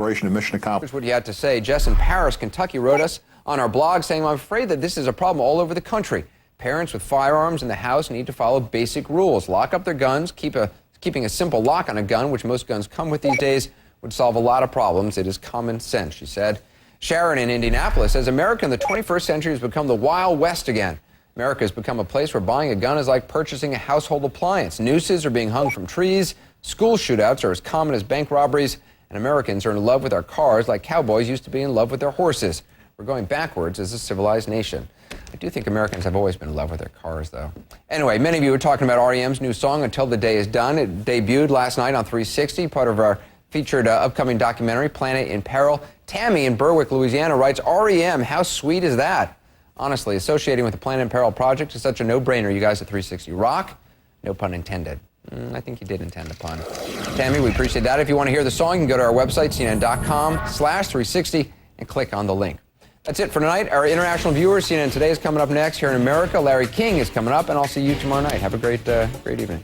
Of mission accomplished. Here's what you had to say. Jess in Paris, Kentucky wrote us on our blog saying, I'm afraid that this is a problem all over the country. Parents with firearms in the house need to follow basic rules. Lock up their guns. Keeping a simple lock on a gun, which most guns come with these days, would solve a lot of problems. It is common sense, she said. Sharon in Indianapolis says, America in the 21st century has become the Wild West again. America has become a place where buying a gun is like purchasing a household appliance. Nooses are being hung from trees. School shootouts are as common as bank robberies. And Americans are in love with our cars like cowboys used to be in love with their horses. We're going backwards as a civilized nation. I do think Americans have always been in love with their cars, though. Anyway, many of you were talking about REM's new song, Until the Day is Done. It debuted last night on 360, part of our featured upcoming documentary, Planet in Peril. Tammy in Berwick, Louisiana writes, REM, how sweet is that? Honestly, associating with the Planet in Peril project is such a no-brainer. You guys at 360 rock. No pun intended. I think you did intend a pun. Tammy, we appreciate that. If you want to hear the song, you can go to our website, CNN.com/360, and click on the link. That's it for tonight. Our international viewers, CNN Today is coming up next. Here in America, Larry King is coming up, and I'll see you tomorrow night. Have a great evening.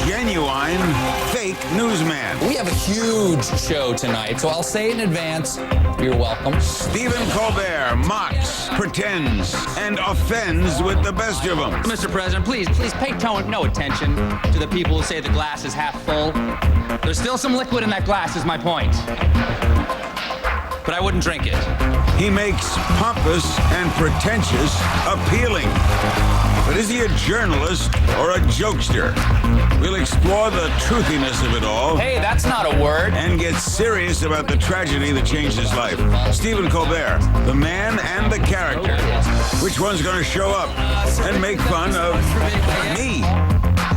Genuine fake newsman. We have a huge show tonight, so I'll say it in advance. You're welcome. Stephen Colbert mocks, pretends, and offends with the best of them. Mr. President, please pay no attention to the people who say the glass is half full. There's still some liquid in that glass, is my point. But I wouldn't drink it. He makes pompous and pretentious appealing. But is he a journalist or a jokester? We'll explore the truthiness of it all. Hey, that's not a word. And get serious about the tragedy that changed his life. Stephen Colbert, the man and the character. Which one's going to show up and make fun of me?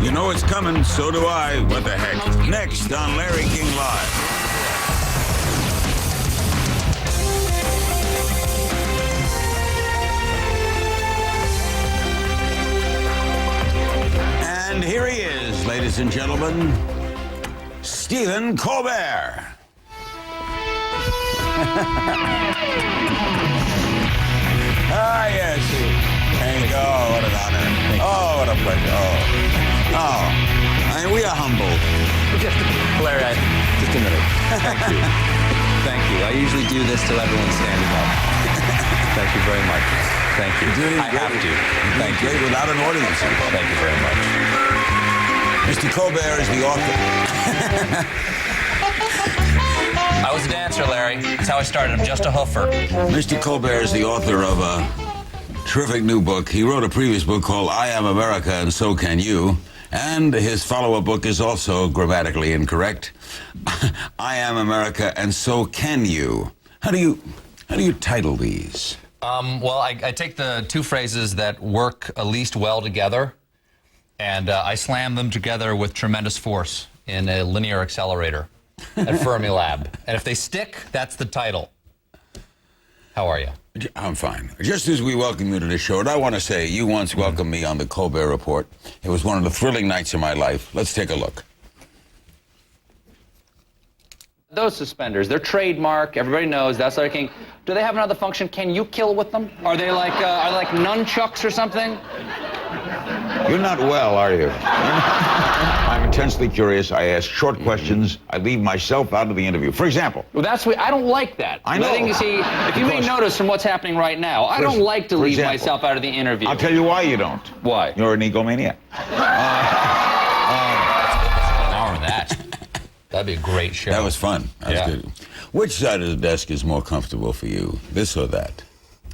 You know it's coming, so do I. What the heck? Next on Larry King Live. And here he is, ladies and gentlemen, Stephen Colbert. Yes. There you go. What an honor. Oh, what a pleasure. Oh. I mean, we are humbled. Larry, just a minute. Thank you. Thank you. I usually do this till everyone's standing up. Thank you very much. Thank you. I have to. Thank you. Without an audience. Thank you very much. Mr. Colbert is the author. I was a dancer, Larry. That's how I started. I'm just a hoofer. Mr. Colbert is the author of a terrific new book. He wrote a previous book called I Am America and So Can You. And his follow-up book is also grammatically incorrect. I Am America and So Can You. How do you title these? Well, I take the two phrases that work at least well together, and I slam them together with tremendous force in a linear accelerator at Fermilab. And if they stick, that's the title. How are you? I'm fine. Just as we welcome you to the show, and I want to say, you once welcomed me on the Colbert Report. It was one of the thrilling nights of my life. Let's take a look. Those suspenders, they're trademark. Everybody knows that's Larry King. Do they have another function? Can you kill with them? Are they like nunchucks or something? You're not well, are you? I'm intensely curious. I ask short questions. I leave myself out of the interview. For example. Well, I don't like that. I know. You see, if you may notice from what's happening right now, I don't like to leave myself out of the interview. I'll tell you why you don't. Why? You're an egomaniac. An hour of that. That'd be a great show. That was fun. That was good. Which side of the desk is more comfortable for you, this or that?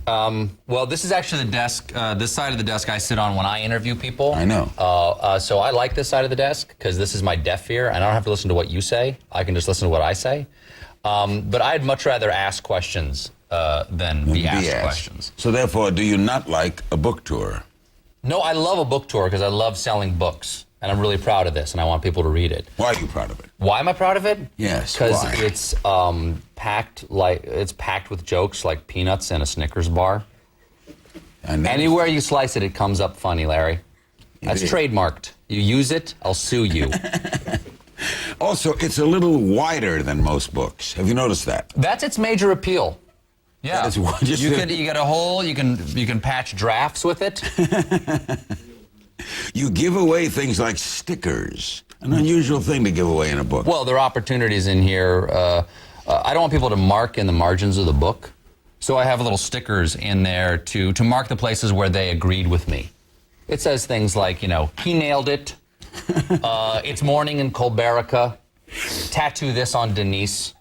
Well, this is actually the desk, this side of the desk I sit on when I interview people. I know. So I like this side of the desk because this is my deaf ear, and I don't have to listen to what you say. I can just listen to what I say. But I'd much rather ask questions than be asked questions. So therefore, do you not like a book tour? No, I love a book tour because I love selling books. And I'm really proud of this, and I want people to read it. Why are you proud of it? Why am I proud of it? Yes, because why? It's packed with jokes like peanuts in a Snickers bar. Anywhere you slice it, it comes up funny, Larry. That's trademarked. You use it, I'll sue you. Also, it's a little wider than most books. Have you noticed that? That's its major appeal. Yeah, That is just you the- get a hole. You can patch drafts with it. You give away things like stickers, an unusual thing to give away in a book. Well, there are opportunities in here. I don't want people to mark in the margins of the book, so I have little stickers in there to mark the places where they agreed with me. It says things like, you know, he nailed it. It's morning in Colberica. Tattoo this on Denise.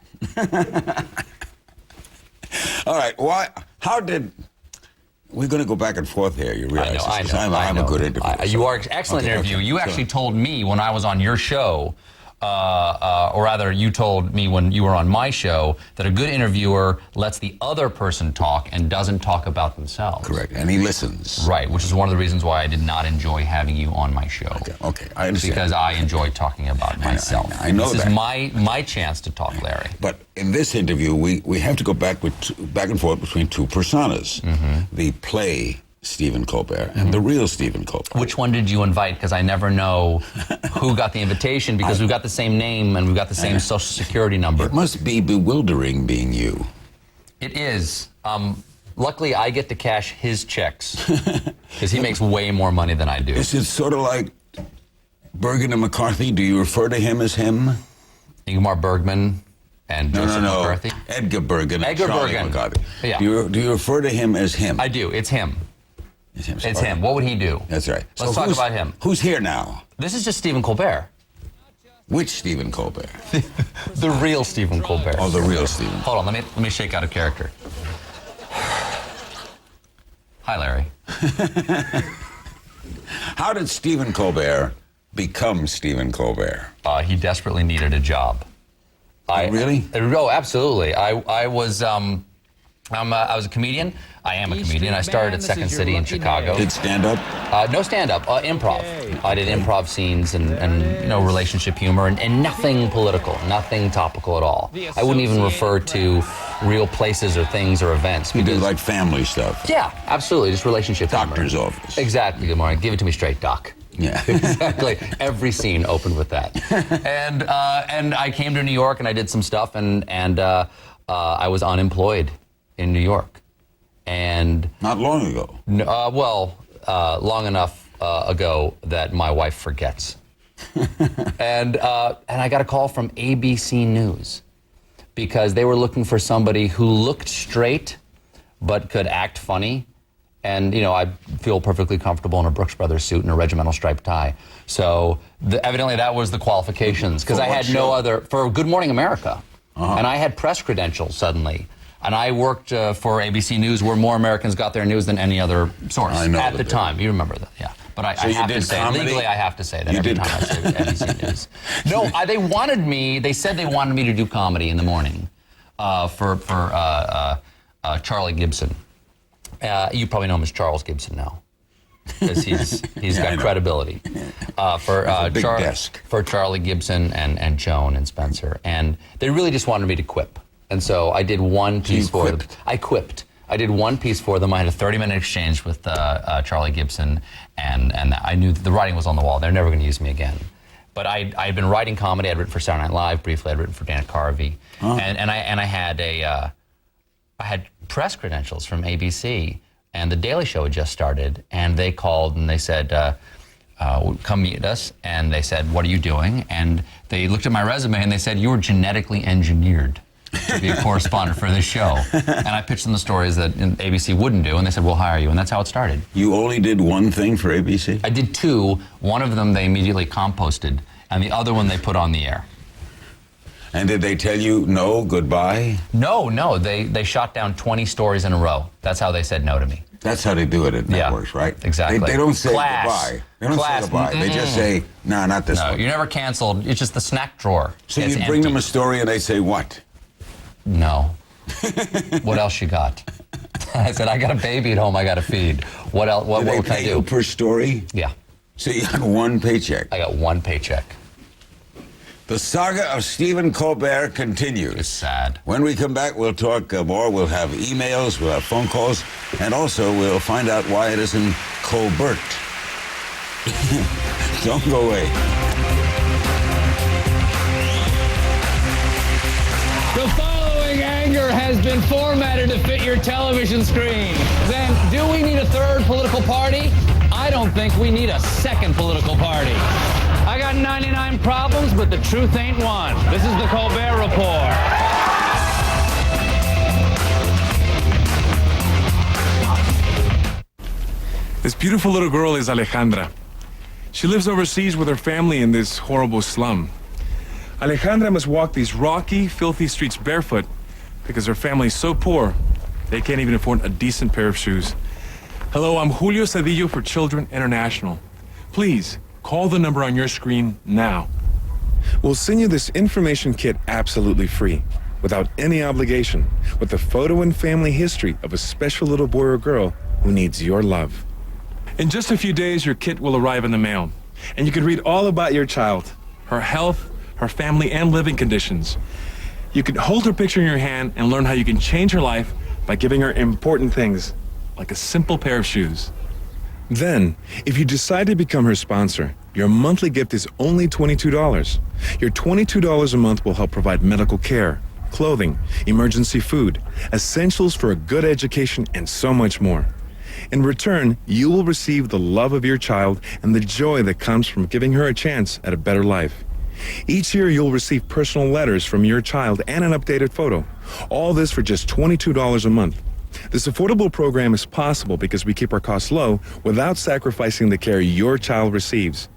All right, how did... We're going to go back and forth here, you realize. I this, know. 'cause I'm a good interviewer. You are an excellent interview. You actually told me when I was on your show, or rather, you told me when you were on my show, that a good interviewer lets the other person talk and doesn't talk about themselves. Correct, and he listens. Right, which is one of the reasons why I did not enjoy having you on my show. Okay, I understand. Because I enjoy talking about myself. I know this that. is my chance to talk, Larry. But in this interview, we have to go back and forth between two personas. The play Stephen Colbert and the real Stephen Colbert. Which one did you invite? Because I never know who got the invitation, because we've got the same name and we've got the same social security number. It must be bewildering being you. It is. Luckily, I get to cash his checks because he makes way more money than I do. Is it sort of like Bergen and McCarthy? Do you refer to him as him? Ingmar Bergman and Joseph No. McCarthy. Edgar Bergen and Edgar Charlie Bergen. McCarthy. Yeah. Do you refer to him as him? I do. It's him. It's him. It's him. What would he do? That's right. Let's talk about him. Who's here now? This is just Stephen Colbert. Which Stephen Colbert? The real Stephen Colbert. Oh, the real Stephen. Hold on, let me shake out a character. Hi, Larry. How did Stephen Colbert become Stephen Colbert? He desperately needed a job. Really? Oh, absolutely. I was a comedian. I am a comedian. I started at Second City in Chicago. Did stand up? No stand-up, improv. I did improv scenes and relationship humor and nothing political, nothing topical at all. I wouldn't even refer to real places or things or events. You did like family stuff. Yeah, absolutely, just relationship humor. Doctor's office. Exactly. Good morning. Give it to me straight, Doc. Yeah. Exactly. Every scene opened with that. And I came to New York and I did some stuff and I was unemployed in New York. And Not long ago. long enough ago that my wife forgets. and I got a call from ABC News because they were looking for somebody who looked straight but could act funny. And, I feel perfectly comfortable in a Brooks Brothers suit and a regimental striped tie. So evidently that was the qualifications because I had no other, for Good Morning America. And I had press credentials suddenly. And I worked for ABC News where more Americans got their news than any other source at the time. You remember that, yeah. But I have to say, legally I have to say that every time I say ABC News. No, they said they wanted me to do comedy in the morning for Charlie Gibson. You probably know him as Charles Gibson now, because he's got credibility. For Charlie Gibson and Joan and Spencer, and they really just wanted me to quip, and so I did one piece for them. I quipped. I did one piece for them. I had a 30-minute exchange with Charlie Gibson, and I knew that the writing was on the wall. They're never going to use me again. But I'd been writing comedy. I'd written for Saturday Night Live briefly. I'd written for Dana Carvey, and I had press credentials from ABC, and The Daily Show had just started, and they called and they said, come meet us, and they said, what are you doing? And they looked at my resume and they said, you were genetically engineered to be a correspondent for this show. And I pitched them the stories that ABC wouldn't do, and they said, we'll hire you, and that's how it started. You only did one thing for ABC? I did two. One of them they immediately composted, and the other one they put on the air. And did they tell you no, goodbye? No. They shot down 20 stories in a row. That's how they said no to me. That's how they do it at networks, right? Exactly. They don't say Class. goodbye. They don't say goodbye. They just say, no, not this one. You're never canceled. It's just the snack drawer. So It's you bring them empty. a story and they say what? No. What else you got? I said, I got a baby at home I got to feed. What else? What Do they can I pay do? you per story? Yeah. So you got one paycheck. I got one paycheck. The saga of Stephen Colbert continues. It's sad. When we come back, we'll talk more. We'll have emails, we'll have phone calls, and also we'll find out why it isn't Colbert. Don't go away. has been formatted to fit your television screen. Then, do we need a third political party? I don't think we need a second political party. I got 99 problems, but the truth ain't one. This is the Colbert Report. This beautiful little girl is Alejandra. She lives overseas with her family in this horrible slum. Alejandra must walk these rocky, filthy streets barefoot because her family is so poor, they can't even afford a decent pair of shoes. Hello, I'm Julio Cedillo for Children International. Please, call the number on your screen now. We'll send you this information kit absolutely free, without any obligation, with the photo and family history of a special little boy or girl who needs your love. In just a few days, your kit will arrive in the mail, and you can read all about your child, her health, her family, and living conditions. You can hold her picture in your hand and learn how you can change her life by giving her important things, like a simple pair of shoes. Then, if you decide to become her sponsor, your monthly gift is only $22. Your $22 a month will help provide medical care, clothing, emergency food, essentials for a good education, and so much more. In return, you will receive the love of your child and the joy that comes from giving her a chance at a better life. Each year, you'll receive personal letters from your child and an updated photo. All this for just $22 a month. This affordable program is possible because we keep our costs low without sacrificing the care your child receives.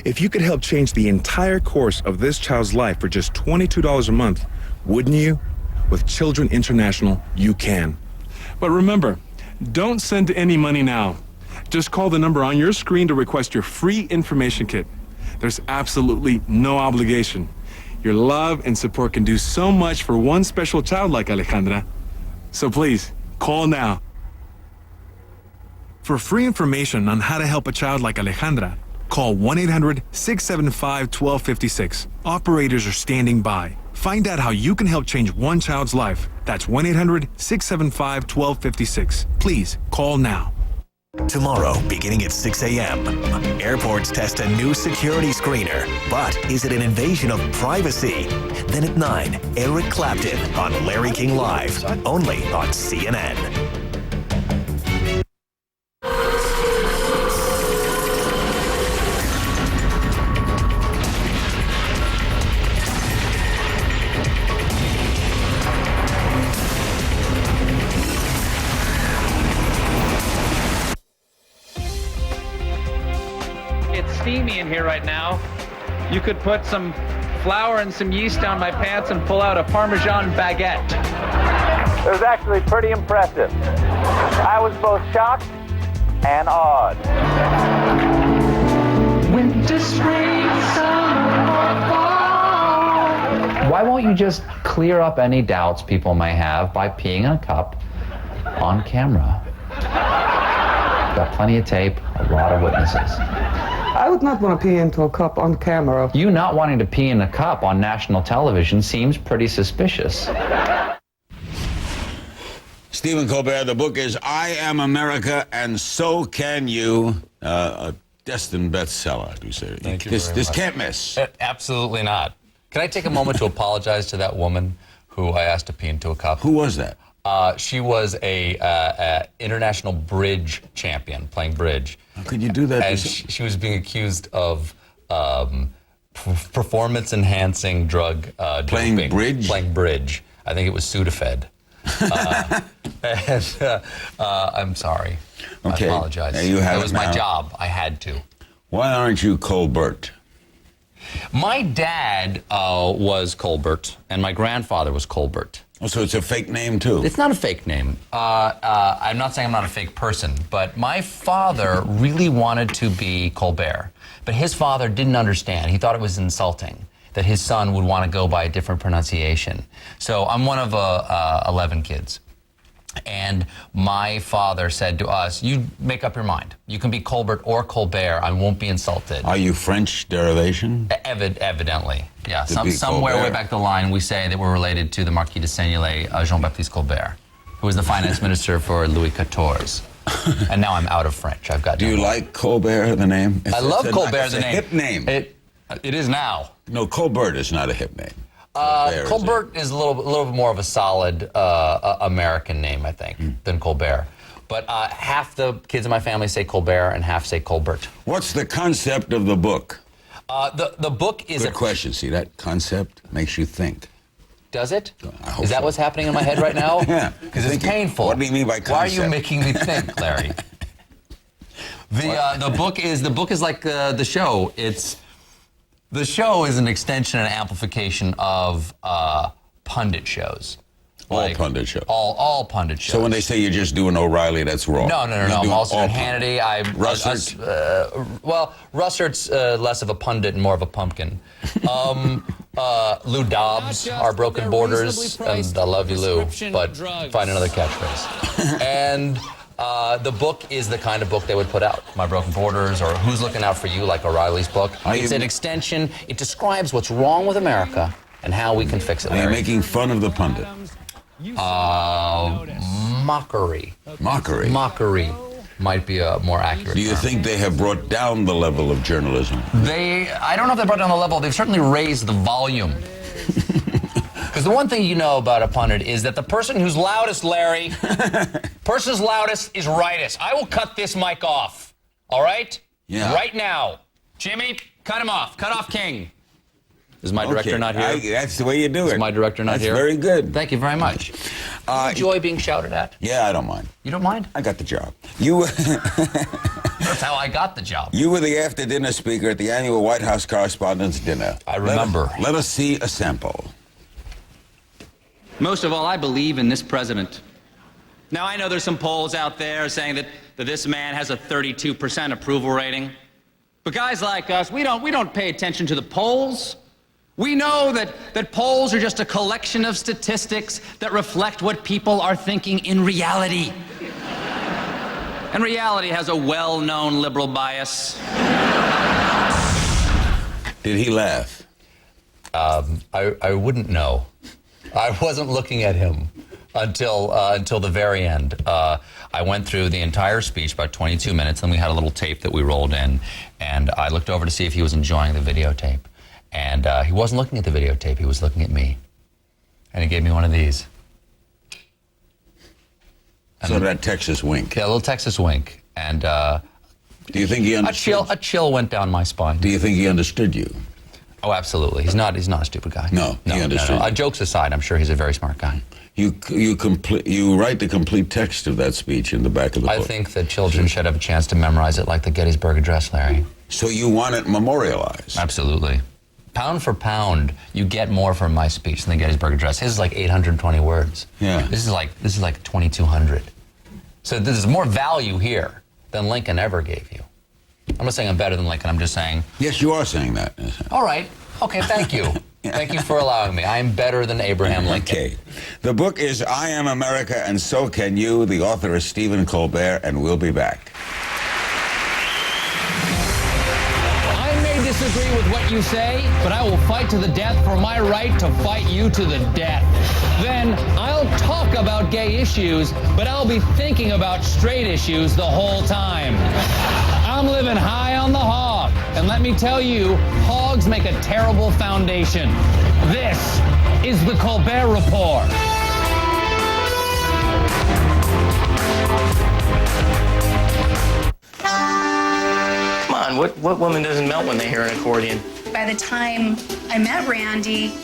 If you could help change the entire course of this child's life for just $22 a month, wouldn't you? With Children International, you can. But remember, don't send any money now. Just call the number on your screen to request your free information kit. There's absolutely no obligation. Your love and support can do so much for one special child like Alejandra. So please, call now. For free information on how to help a child like Alejandra, call 1-800-675-1256. Operators are standing by. Find out how you can help change one child's life. That's 1-800-675-1256. Please, call now. Tomorrow, beginning at 6 a.m., airports test a new security screener. But is it an invasion of privacy? Then at 9, Eric Clapton on Larry King Live, only on CNN. It's steamy in here right now. You could put some flour and some yeast down my pants and pull out a Parmesan baguette. It was actually pretty impressive. I was both shocked and awed. Winter, spring, summer, fall. Why won't you just clear up any doubts people may have by peeing in a cup on camera? Got plenty of tape, a lot of witnesses. I would not want to pee into a cup on camera. You not wanting to pee in a cup on national television seems pretty suspicious. Stephen Colbert, the book is I Am America and So Can You. A destined bestseller, do you say? Thank you This very much. can't miss. Absolutely not. Can I take a moment to apologize to that woman who I asked to pee into a cup? Who was that? She was a international bridge champion, playing bridge. How could you do that? And she was being accused of performance-enhancing drug Playing doping. bridge? Playing bridge. I think it was Sudafed. I'm sorry. Okay. I apologize. Now you have That it was my now. job. I had to. Why aren't you Colbert? My dad was Colbert, and my grandfather was Colbert. Oh, so it's a fake name, too? It's not a fake name. I'm not saying I'm not a fake person, but my father really wanted to be Colbert. But his father didn't understand. He thought it was insulting that his son would want to go by a different pronunciation. So I'm one of 11 kids. And my father said to us, you make up your mind. You can be Colbert or Colbert. I won't be insulted. Are you French derivation? Evidently, yeah. To be Somewhere Colbert. way back the line, we say that we're related to the Marquis de Seignelay, Jean-Baptiste Colbert, who was the finance minister for Louis XIV. And now I'm out of French. I've got. Do you like Colbert, the name? I love Colbert, it's the a name. hip name. It is now. No, Colbert is not a hip name. Colbert is a little bit more of a solid American name, I think, than Colbert. But half the kids in my family say Colbert and half say Colbert. What's the concept of the book? The book is Good question. See, that concept makes you think. Does it? I hope Is that so. what's happening in my head right now? Yeah. Because it's painful. What do you mean by concept? Why are you making me think, Larry? The book is like the show. The show is an extension and amplification of pundit shows. All pundit shows. All pundit shows. So when they say you're just doing O'Reilly, that's wrong. No. I'm also doing pundit. Hannity. Russert? Well, Russert's less of a pundit and more of a pumpkin. Lou Dobbs, Our Broken Borders, and I love you, Lou, but find another catchphrase. And the book is the kind of book they would put out. My Broken Borders or Who's Looking Out for You, like O'Reilly's book. It's an extension. It describes what's wrong with America and how we can fix it. Are you making fun of the pundit? Mockery. Mockery? Mockery might be a more accurate Do you term. think they have brought down the level of journalism? I don't know if they brought down the level. They've certainly raised the volume. Because the one thing you know about a pundit is that the person who's loudest, Larry, person's loudest is rightest. I will cut this mic off. All right? Yeah. Right now. Jimmy, cut him off. Cut off King. Is my director not here? That's the way you do it. Is my director not here? That's very good. Thank you very much. You enjoy being shouted at? Yeah, I don't mind. You don't mind? I got the job. You. That's how I got the job. You were the after-dinner speaker at the annual White House Correspondents' Dinner. I remember. Let us see a sample. Most of all, I believe in this president. Now, I know there's some polls out there saying that this man has a 32% approval rating. But guys like us, we don't pay attention to the polls. We know that polls are just a collection of statistics that reflect what people are thinking in reality. And reality has a well-known liberal bias. Did he laugh? I wouldn't know. I wasn't looking at him until the very end. I went through the entire speech, about 22 minutes, and we had a little tape that we rolled in, and I looked over to see if he was enjoying the videotape. And he wasn't looking at the videotape, he was looking at me. And he gave me one of these. So that Texas wink. Yeah, a little Texas wink. And do you think he understood? A chill went down my spine. Do you think he understood you? Oh, absolutely. He's not a stupid guy. No, he understood. No. Jokes aside, I'm sure he's a very smart guy. You write the complete text of that speech in the back of the book. I think that children should have a chance to memorize it like the Gettysburg Address, Larry. So you want it memorialized? Absolutely. Pound for pound, you get more from my speech than the Gettysburg Address. His is like 820 words. Yeah. This is like 2,200. So there's more value here than Lincoln ever gave you. I'm not saying I'm better than Lincoln. I'm just saying. Yes, you are saying that. All right. Okay. Thank you. Thank you for allowing me. I am better than Abraham Lincoln. Okay. The book is I Am America and So Can You. The author is Stephen Colbert, and we'll be back. I may disagree with what you say, but I will fight to the death for my right to fight you to the death. Then I'll talk about gay issues, but I'll be thinking about straight issues the whole time. I'm living high on the hog, and let me tell you, hogs make a terrible foundation. This is the Colbert Report. Come on, what woman doesn't melt when they hear an accordion? By the time I met Randy,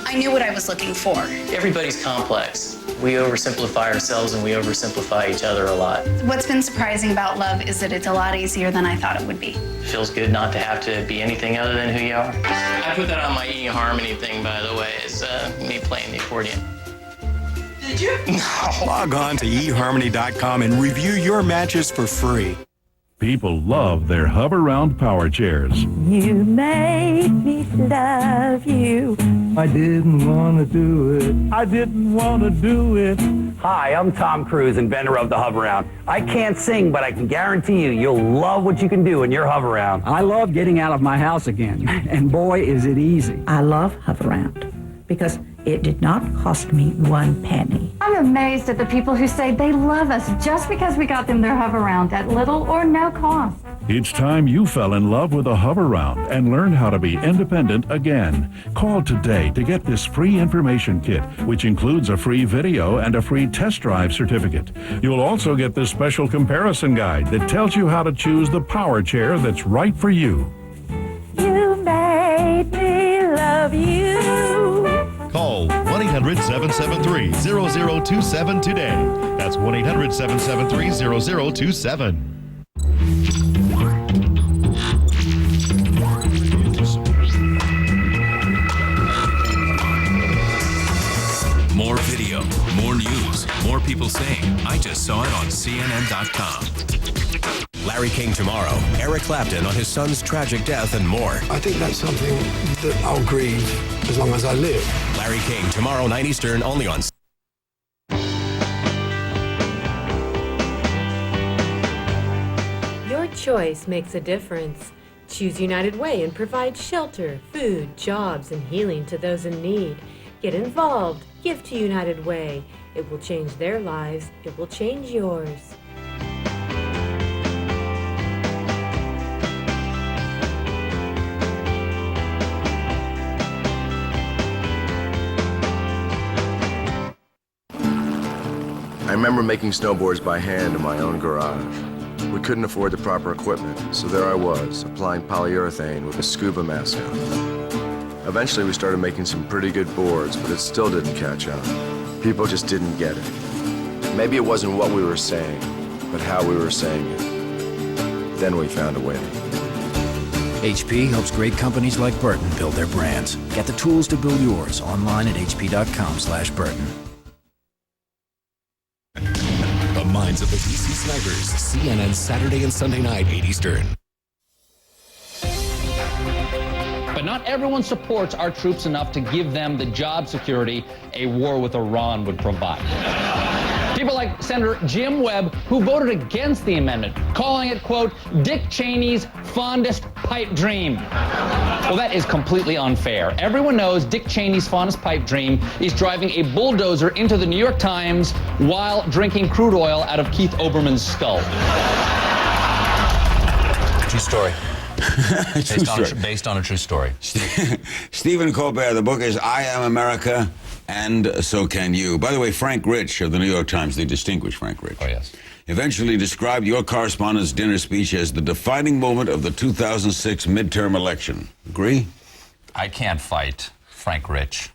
I knew what I was looking for. Everybody's complex. We oversimplify ourselves and we oversimplify each other a lot. What's been surprising about love is that it's a lot easier than I thought it would be. It feels good not to have to be anything other than who you are. I put that on my eHarmony thing, by the way, is me playing the accordion. Did you? No. Log on to eHarmony.com and review your matches for free. People love their hover-round power chairs. You made me love you. I didn't want to do it. I didn't want to do it. Hi, I'm Tom Cruise, inventor of the Hover-Round. I can't sing, but I can guarantee you'll love what you can do in your Hover-Round. I love getting out of my house again, and boy, is it easy. I love Hover-Round because it did not cost me 1 penny. I'm amazed at the people who say they love us just because we got them their Hover-Round at little or no cost. It's time you fell in love with a Hoveround and learned how to be independent again. Call today to get this free information kit, which includes a free video and a free test drive certificate. You'll also get this special comparison guide that tells you how to choose the power chair that's right for you. You made me love you. Call 1-800-773-0027 today. That's 1-800-773-0027. More video, more news, more people saying, I just saw it on CNN.com. Larry King tomorrow, Eric Clapton on his son's tragic death, and more. I think that's something that I'll grieve as long as I live. Larry King tomorrow, 9 Eastern, only on Your choice makes a difference. Choose United Way and provide shelter, food, jobs, and healing to those in need. Get involved. Give to United Way. It will change their lives. It will change yours. I remember making snowboards by hand in my own garage. We couldn't afford the proper equipment, so there I was, applying polyurethane with a scuba mask on. Eventually we started making some pretty good boards, but it still didn't catch on. People just didn't get it. Maybe it wasn't what we were saying, but how we were saying it. Then we found a way. HP helps great companies like Burton build their brands. Get the tools to build yours online at hp.com/Burton. The minds of the DC Snipers, CNN Saturday and Sunday night, 8 Eastern. But not everyone supports our troops enough to give them the job security a war with Iran would provide. People like Senator Jim Webb, who voted against the amendment, calling it, quote, Dick Cheney's fondest pipe dream. Well, that is completely unfair. Everyone knows Dick Cheney's fondest pipe dream is driving a bulldozer into the New York Times while drinking crude oil out of Keith Olbermann's skull. True story. Based on a true story. Stephen Colbert, the book is I Am America, and So Can You. By the way, Frank Rich of the New York Times, the distinguished Frank Rich, eventually described your correspondent's dinner speech as the defining moment of the 2006 midterm election. Agree? I can't fight Frank Rich.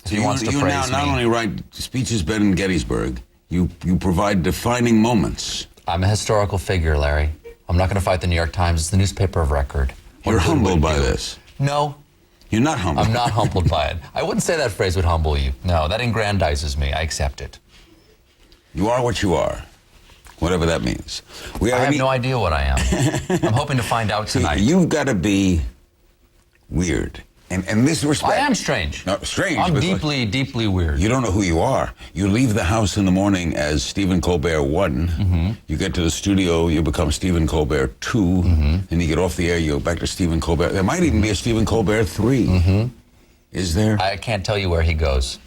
So He wants to you praise now not me. only write speeches better than Gettysburg, you provide defining moments. I'm a historical figure, Larry. I'm not going to fight the New York Times. It's the newspaper of record. You're humbled by this. No. You're not humbled. I'm not humbled by it. I wouldn't say that phrase would humble you. No, that aggrandizes me. I accept it. You are what you are, whatever that means. I have no idea what I am. I'm hoping to find out tonight. You've got to be weird. In this respect. I am strange. No, strange. I'm because deeply, deeply weird. You don't know who you are. You leave the house in the morning as Stephen Colbert 1. Mm-hmm. You get to the studio, you become Stephen Colbert 2. Mm-hmm. And you get off the air, you go back to Stephen Colbert. There might even be a Stephen Colbert 3. Mm-hmm. Is there? I can't tell you where he goes.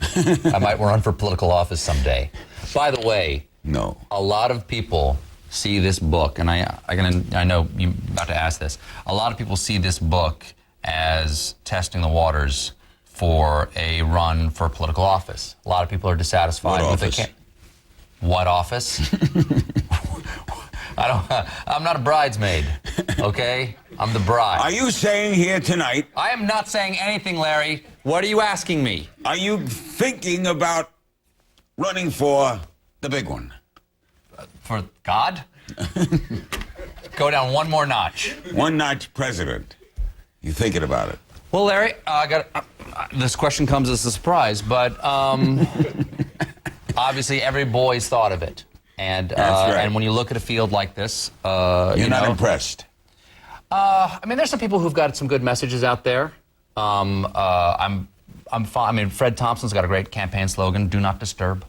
I might run for political office someday. By the way, no. A lot of people see this book, and I know you're about to ask this. A lot of people see this book as testing the waters for a run for political office. A lot of people are dissatisfied with the What office? I'm not a bridesmaid, okay? I'm the bride. Are you saying here tonight? I am not saying anything, Larry. What are you asking me? Are you thinking about running for the big one? For God? Go down one more notch. One notch president. You thinking about it? Well, Larry, this question comes as a surprise, but obviously every boy's thought of it. And That's right. And when you look at a field like this, you're not impressed. I mean, there's some people who've got some good messages out there. I'm fine. I mean, Fred Thompson's got a great campaign slogan: "Do not disturb."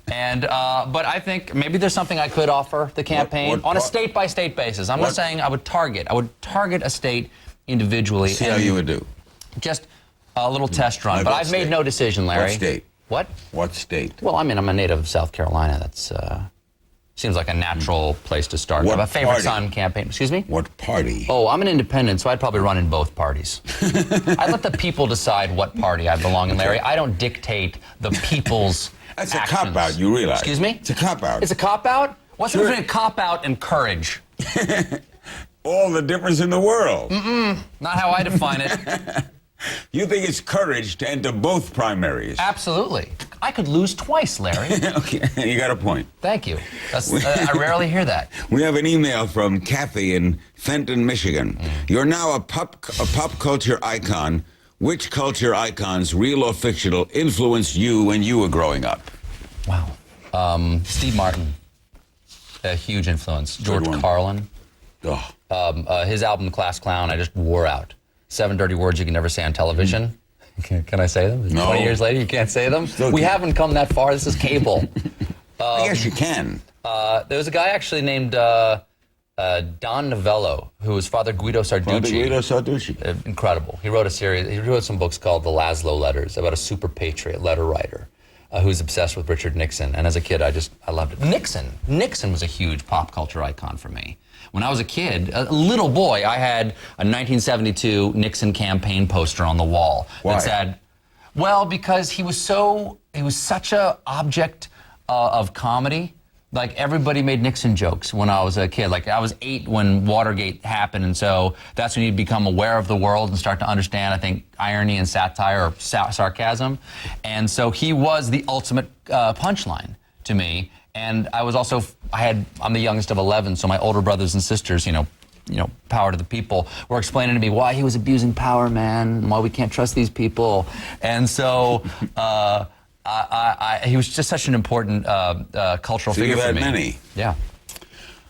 And but I think maybe there's something I could offer the campaign on a state-by-state basis. I'm not saying I would target a state individually. See how you would do. Just a little test run. Like but what I've state? made no decision, Larry. What state? What? What state? Well, I mean, I'm a native of South Carolina. That's Seems like a natural place to start. What I have a favorite party? son campaign. Excuse me? What party? Oh, I'm an independent, so I'd probably run in both parties. I let the people decide what party I belong in, Larry. I don't dictate the people's That's actions. a cop-out, you realize. Excuse me? It's a cop-out. It's a cop-out? What's the Sure. difference between a cop-out and courage? All the difference in the world. Not how I define it. You think it's courage to enter both primaries? Absolutely. I could lose twice, Larry. Okay, you got a point. Thank you. I rarely hear that. We have an email from Kathy in Fenton, Michigan. You're now a pop culture icon. Which culture icons, real or fictional, influenced you when you were growing up? Wow. Steve Martin, a huge influence. George Carlin. Oh. His album Class Clown, I just wore out. 7 dirty words you can never say on television. Can I say them? No. 20 years later, you can't say them? We haven't come that far. This is cable. I guess you can. There was a guy actually named Don Novello, who was Father Guido Sarducci. Father Guido Sarducci. Incredible. He wrote a series. He wrote some books called The Laszlo Letters about a super patriot letter writer who's obsessed with Richard Nixon. And as a kid, I loved it. Nixon was a huge pop culture icon for me. When I was a kid, a little boy, I had a 1972 Nixon campaign poster on the wall Why? that said, well, because he was such a object of comedy. Like, everybody made Nixon jokes when I was a kid. Like, I was 8 when Watergate happened, and so that's when you become aware of the world and start to understand, I think, irony and satire or sarcasm. And so he was the ultimate punchline to me. And I was also, I'm the youngest of 11, so my older brothers and sisters, you know, power to the people, were explaining to me why he was abusing power, man, and why we can't trust these people. And so he was just such an important cultural figure for me. You've had many. Yeah.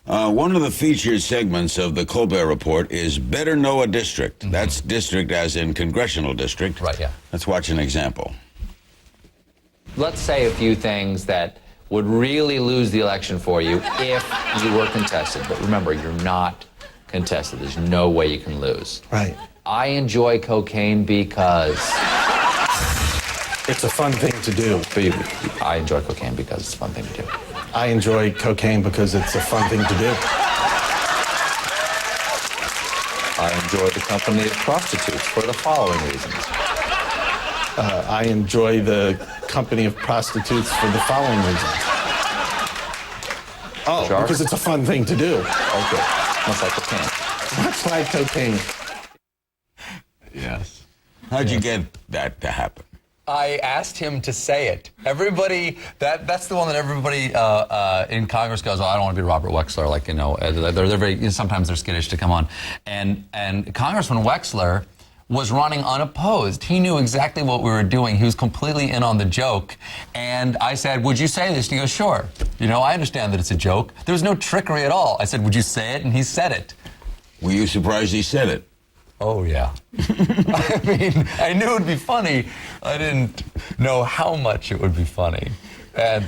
One of the featured segments of the Colbert Report is Better Know a District. That's district as in congressional district. Right, yeah. Let's watch an example. Let's say a few things that would really lose the election for you if you were contested. But remember, you're not contested. There's no way you can lose. Right. I enjoy cocaine because... It's a fun thing to do. I enjoy cocaine because it's a fun thing to do. I enjoy cocaine because it's a fun thing to do. I enjoy the company of prostitutes for the following reasons. I enjoy the company of prostitutes for the following reasons. Oh, Shark? because it's a fun thing to do. Okay. Much like cocaine. Much like cocaine. Yes. How'd you get that to happen? I asked him to say it. Everybody, that's the one that everybody in Congress goes, oh, I don't want to be Robert Wexler. Like, you know, they're very, sometimes they're skittish to come on. And Congressman Wexler was running unopposed. He knew exactly what we were doing. He was completely in on the joke. And I said, would you say this? And he goes, sure. You know, I understand that it's a joke. There was no trickery at all. I said, would you say it? And he said it. Were you surprised he said it? Oh, yeah. I mean, I knew it would be funny. I didn't know how much it would be funny. And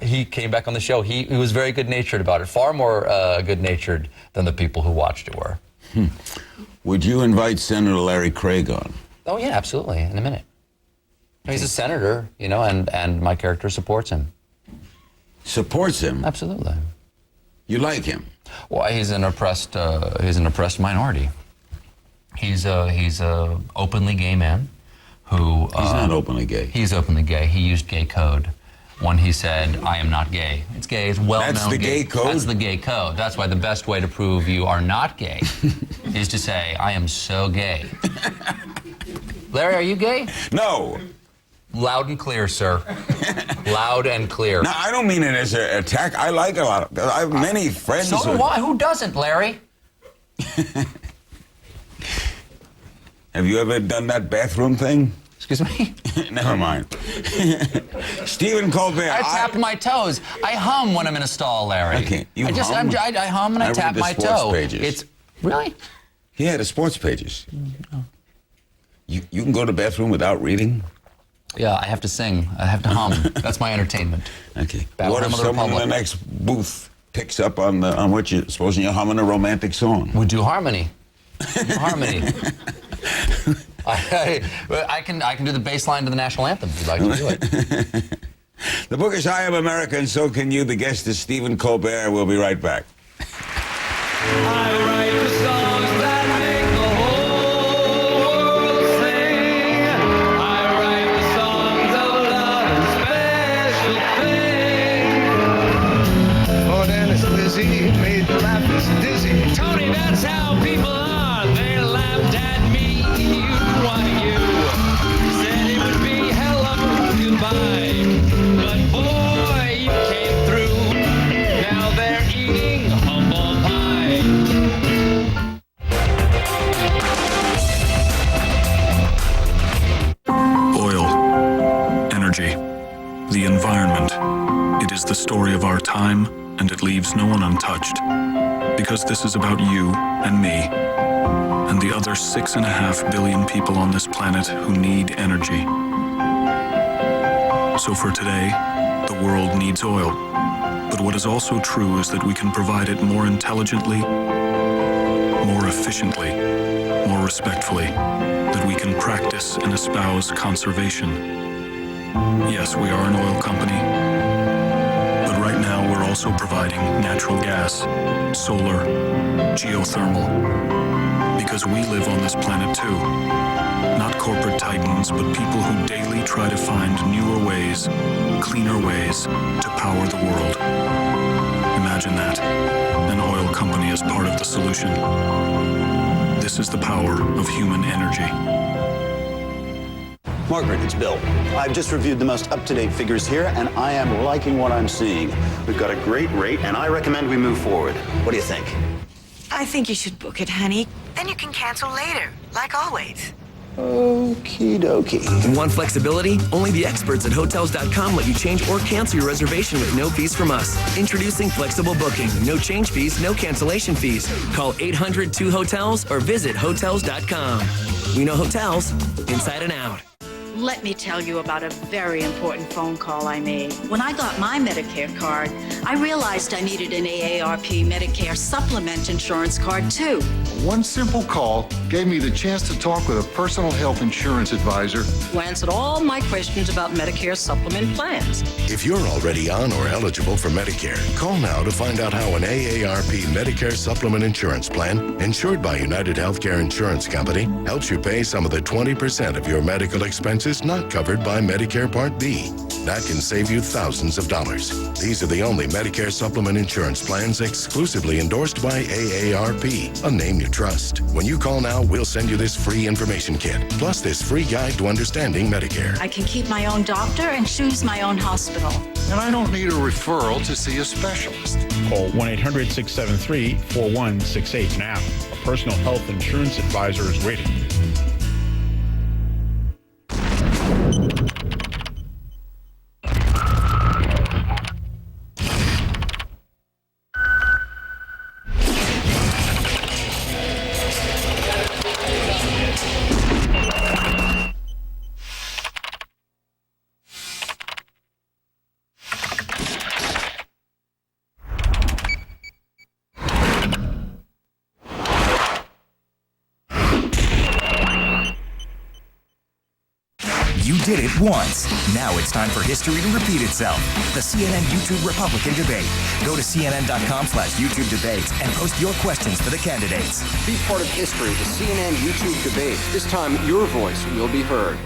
he came back on the show. He was very good-natured about it, far more good-natured than the people who watched it were. Would you invite Senator Larry Craig on? Oh, yeah, absolutely, in a minute. He's a senator, you know, and my character supports him. Supports him? Absolutely. You like him? Well, he's an oppressed minority. He's a openly gay man who... He's not openly gay. He's openly gay. He used gay code when he said, I am not gay. It's gay. It's well-known. That's the gay code? That's the gay code. That's why the best way to prove you are not gay is to say, I am so gay. Larry, are you gay? No. Loud and clear, sir. Loud and clear. No, I don't mean it as an attack. I like a lot of... I have many friends... So do I. Who doesn't, Larry? Have you ever done that bathroom thing? Excuse me? Never mind. Stephen Colbert. I tap my toes. I hum when I'm in a stall, Larry. Okay, you hum? I hum and I tap read the my sports toe. Pages. It's really? Yeah, the sports pages. You can go to the bathroom without reading? Yeah, I have to sing. I have to hum. That's my entertainment. Okay. Battle What if Hymn of the someone in the Republic. next booth picks up on what you're supposing you're humming a romantic song? We do harmony. Harmony. I can do the bass line to the national anthem if you'd like to do it. The book is I Am America, and So Can You. The guest is Stephen Colbert. We'll be right back. I write the songs that make the whole world sing. I write the songs of love and special things. Oh, Dennis Lizzie made the laughers dizzy. Tony, that's how people are. They laughed at me. What you said it would be hello, goodbye. But boy, you came through. Now they're eating humble pie. Oil, energy, the environment. It is the story of our time, and it leaves no one untouched. Because this is about you and me, and the other 6.5 billion people on this planet who need energy. So for today, the world needs oil. But what is also true is that we can provide it more intelligently, more efficiently, more respectfully, that we can practice and espouse conservation. Yes, we are an oil company, but right now we're also providing natural gas, solar, geothermal, because we live on this planet too. Not corporate titans, but people who daily try to find newer ways, cleaner ways to power the world. Imagine that, an oil company as part of the solution. This is the power of human energy. Margaret, it's Bill. I've just reviewed the most up-to-date figures here, and I am liking what I'm seeing. We've got a great rate, and I recommend we move forward. What do you think? I think you should book it, honey. Then you can cancel later, like always. Okie dokie. Want flexibility? Only the experts at Hotels.com let you change or cancel your reservation with no fees from us. Introducing flexible booking. No change fees, no cancellation fees. Call 800-2HOTELS or visit Hotels.com. We know hotels inside and out. Let me tell you about a very important phone call I made. When I got my Medicare card, I realized I needed an AARP Medicare Supplement insurance card too. One simple call gave me the chance to talk with a personal health insurance advisor Who answered all my questions about Medicare Supplement plans. If you're already on or eligible for Medicare, call now to find out how an AARP Medicare Supplement insurance plan, insured by United Healthcare Insurance Company, helps you pay some of the 20% of your medical expenses not covered by Medicare Part B. That can save you thousands of dollars. These are the only Medicare Supplement insurance plans exclusively endorsed by AARP, a name you trust. When you call now, we'll send you this free information kit, plus this free guide to understanding Medicare. I can keep my own doctor and choose my own hospital. and I don't need a referral to see a specialist. Call 1-800-673-4168 now. A personal health insurance advisor is waiting. You did it once. Now it's time for history to repeat itself. The CNN YouTube Republican debate. Go to CNN.com/YouTube debates and post your questions for the candidates. Be part of history, the CNN YouTube debate. This time, your voice will be heard.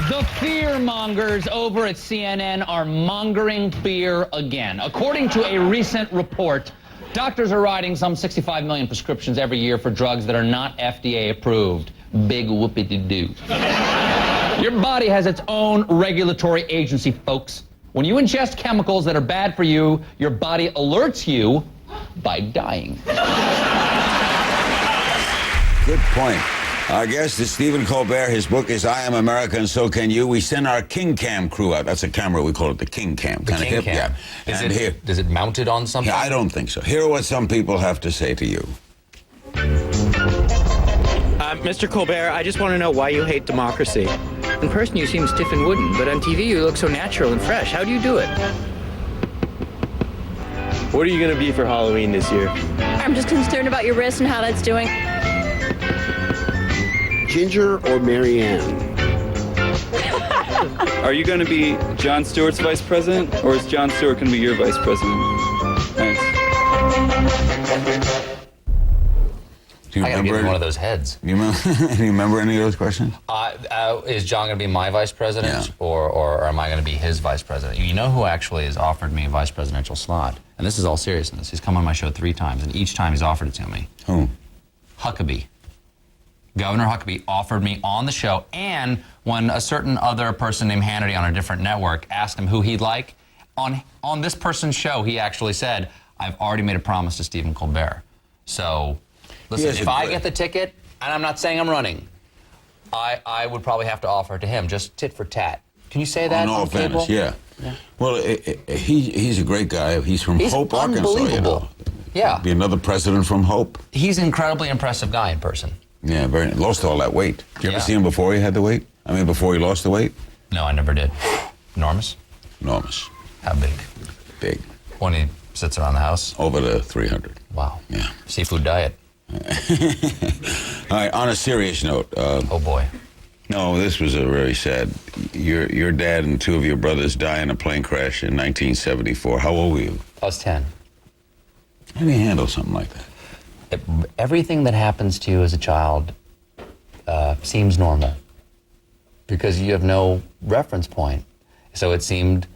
The fear mongers over at CNN are mongering fear again. According to a recent report, doctors are writing some 65 million prescriptions every year for drugs that are not FDA approved. Big whoopity-doo. Your body has its own regulatory agency, folks. When you ingest chemicals that are bad for you, your body alerts you by dying. Good point. Our guest is Stephen Colbert. His book is I Am America and So Can You. We send our King Cam crew out. That's a camera. We call it the King Cam. The King Cam. Yeah. Is it mounted on something? Yeah, I don't think so. Here are what some people have to say to you. Mr. Colbert, I just want to know why you hate democracy. In person, you seem stiff and wooden, but on TV, you look so natural and fresh. How do you do it? What are you going to be for Halloween this year? I'm just concerned about your wrist and how that's doing. Ginger or Marianne? Are you going to be Jon Stewart's vice president, or is Jon Stewart going to be your vice president? Thanks. Do you I gotta remember give him any- one of those heads. Do you remember any of those questions? Is John going to be my vice president, or am I going to be his vice president? You know who actually has offered me a vice presidential slot? And this is all seriousness. He's come on my show 3 times, and each time he's offered it to me. Who? Huckabee. Governor Huckabee offered me on the show, and when a certain other person named Hannity on a different network asked him who he'd like, on this person's show, he actually said, I've already made a promise to Stephen Colbert. So, listen, if I get the ticket, and I'm not saying I'm running, I would probably have to offer it to him, just tit for tat. Can you say that In all on cable? fairness, yeah. Well, he's a great guy. He's from Hope, Arkansas, you know. Yeah. Be another president from Hope. He's an incredibly impressive guy in person. Yeah, lost all that weight. Did you ever see him before he had the weight? I mean, before he lost the weight? No, I never did. Enormous? Enormous. How big? Big. When he sits around the house? Over the 300. Wow. Yeah. Seafood diet. All right, on a serious note. Oh, boy. No, this was a very sad. Your dad and 2 of your brothers died in a plane crash in 1974. How old were you? I was 10. How do you handle something like that? Everything that happens to you as a child seems normal because you have no reference point. So it seemed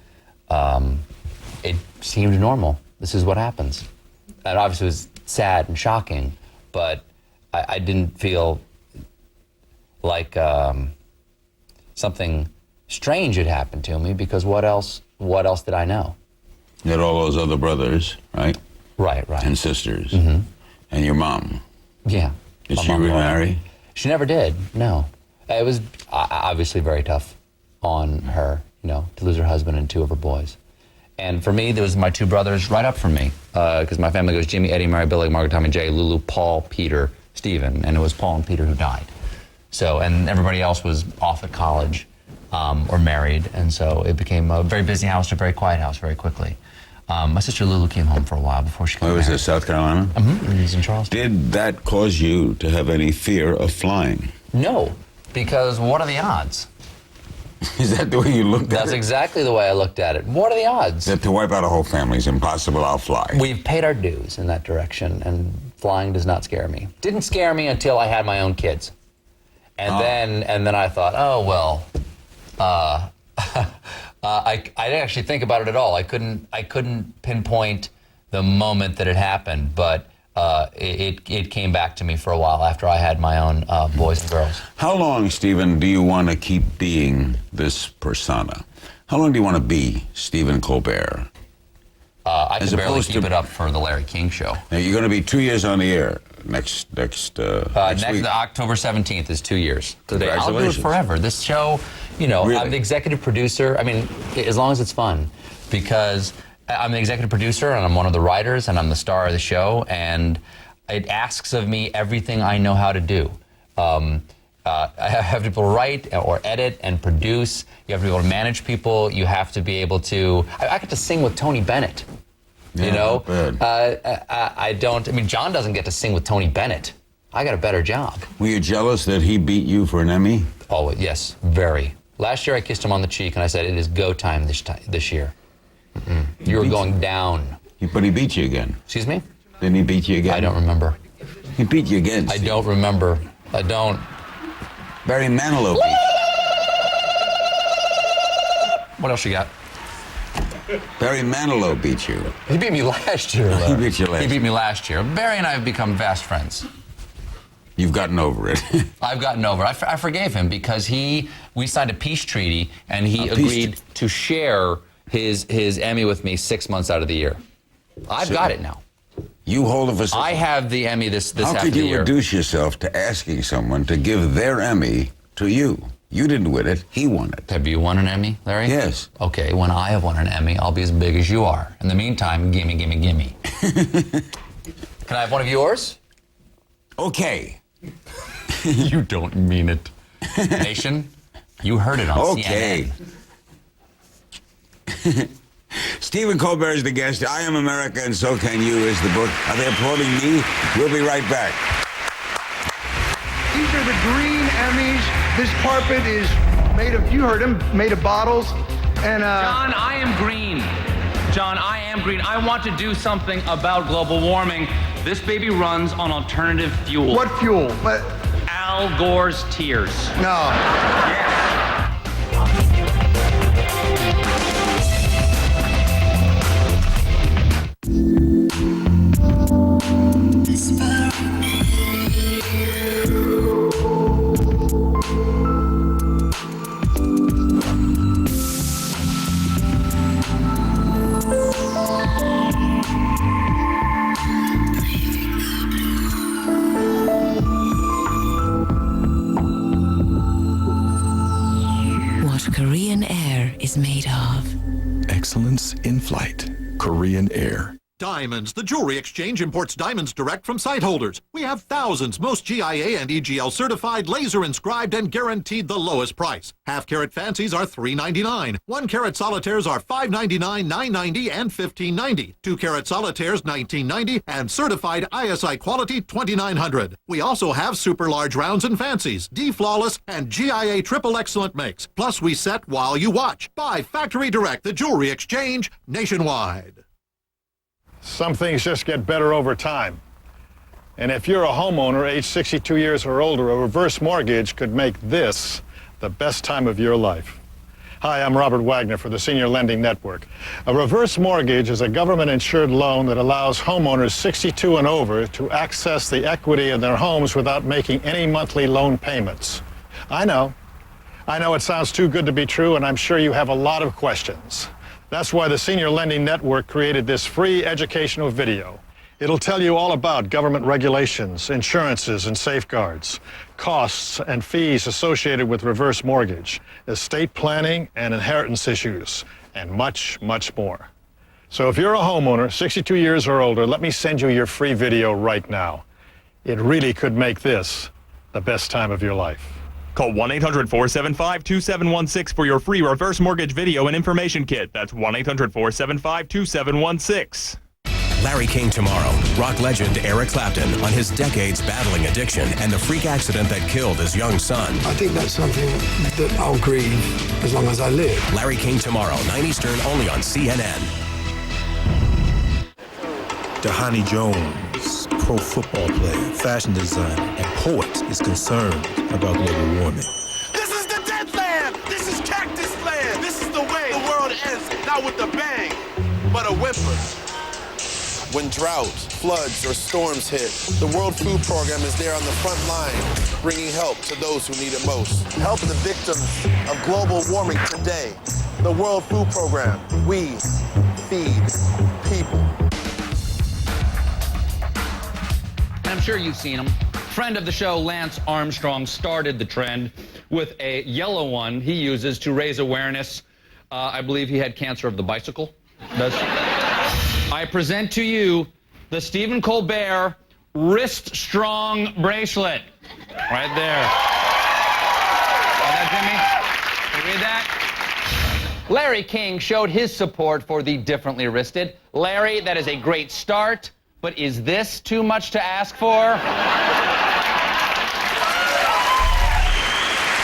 normal. This is what happens. And obviously it was sad and shocking, but I didn't feel like something strange had happened to me because what else did I know? You had all those other brothers, right? Right. And sisters. Mm-hmm. And your mom. Yeah. Did she remarry? She never did, no. It was obviously very tough on her, to lose her husband and 2 of her boys. And for me, there was my 2 brothers right up from me, because my family goes Jimmy, Eddie, Mary, Billy, Margaret, Tommy, Jay, Lulu, Paul, Peter, Stephen, and it was Paul and Peter who died. So, and everybody else was off at college or married, and so it became a very busy house to a very quiet house very quickly. My sister Lulu came home for a while before she got married. Was it South Carolina? Mm-hmm. It was in Charleston. Did that cause you to have any fear of flying? No, because what are the odds? Is that the way you looked at it? That's exactly the way I looked at it. What are the odds? That to wipe out a whole family is impossible, I'll fly. We've paid our dues in that direction, and flying does not scare me. Didn't scare me until I had my own kids. And then I thought, oh, well, I didn't actually think about it at all. I couldn't pinpoint the moment that it happened, but it came back to me for a while after I had my own boys and girls. How long, Stephen, do you want to keep being this persona? How long do you want to be Stephen Colbert? I can barely keep it up for the Larry King Show. Now, you're going to be 2 years on the air next week. October 17th is 2 years. Congratulations. I'll do it forever. This show, Really? I'm the executive producer. I mean, as long as it's fun, because I'm the executive producer and I'm one of the writers and I'm the star of the show, and it asks of me everything I know how to do. I have to be able to write or edit and produce. You have to be able to manage people. You have to be able to. I get to sing with Tony Bennett. Yeah, John doesn't get to sing with Tony Bennett. I got a better job. Were you jealous that he beat you for an Emmy? Oh, yes, very. Last year I kissed him on the cheek and I said, it is go time this year. You were going down. But he beat you again. Excuse me? Didn't he beat you again? I don't remember. He beat you again. I don't remember. I don't. Barry Manilow beat you. What else you got? Barry Manilow beat you. He beat me last year, Larry. He beat you last year. He beat me last year. Barry and I have become fast friends. You've gotten over it. I've gotten over it. I forgave him because we signed a peace treaty and he agreed to share his Emmy with me 6 months out of the year. I've got it now. You hold it for 6 months? I have the Emmy this half of the year. How could you reduce yourself to asking someone to give their Emmy to you? You didn't win it. He won it. Have you won an Emmy, Larry? Yes. Okay, when I have won an Emmy, I'll be as big as you are. In the meantime, gimme, gimme, gimme. Can I have one of yours? Okay. You don't mean it. Nation, you heard it on CNN. Stephen Colbert is the guest. I Am America and So Can You is the book. Are they applauding me? We'll be right back. These are the green Emmys. This carpet is you heard him, made of bottles. And John, I am green. John, I am green. I want to do something about global warming. This baby runs on alternative fuel. What fuel? Al Gore's tears. No. Yes. What Korean Air is made of. Excellence in flight. Korean Air. Diamonds. The Jewelry Exchange imports diamonds direct from site holders. We have thousands, most GIA and EGL certified, laser inscribed, and guaranteed the lowest price. Half-carat fancies are $3.99. 1-carat solitaires are $5.99, $9.90, and $15.90. 2-carat solitaires $19.90, and certified ISI quality $2,900. We also have super large rounds and fancies, D flawless, and GIA triple excellent makes. Plus, we set while you watch. Buy factory direct. The Jewelry Exchange nationwide. Some things just get better over time. And if you're a homeowner age 62 years or older, a reverse mortgage could make this the best time of your life. Hi, I'm Robert Wagner for the Senior Lending Network. A reverse mortgage is a government-insured loan that allows homeowners 62 and over to access the equity in their homes without making any monthly loan payments. I know it sounds too good to be true, and I'm sure you have a lot of questions. That's why the Senior Lending Network created this free educational video. It'll tell you all about government regulations, insurances and safeguards, costs and fees associated with reverse mortgage, estate planning and inheritance issues, and much, much more. So if you're a homeowner, 62 years or older, let me send you your free video right now. It really could make this the best time of your life. Call 1-800-475-2716 for your free reverse mortgage video and information kit. That's 1-800-475-2716. Larry King tomorrow. Rock legend Eric Clapton on his decades battling addiction and the freak accident that killed his young son. I think that's something that I'll grieve as long as I live. Larry King tomorrow, 9 Eastern, only on CNN. Dahani Jones, pro football player, fashion designer, and poet, is concerned about global warming. This is the death land! This is cactus land! This is the way the world ends, not with a bang, but a whimper. When droughts, floods, or storms hit, the World Food Program is there on the front line, bringing help to those who need it most. Help the victims of global warming today. The World Food Program. We feed people. I'm sure you've seen him. Friend of the show, Lance Armstrong, started the trend with a yellow one he uses to raise awareness. I believe he had cancer of the bicycle. I present to you the Stephen Colbert Wrist Strong Bracelet. Right there. Got that, Jimmy? You read that? Larry King showed his support for the differently wristed. Larry, that is a great start. But is this too much to ask for?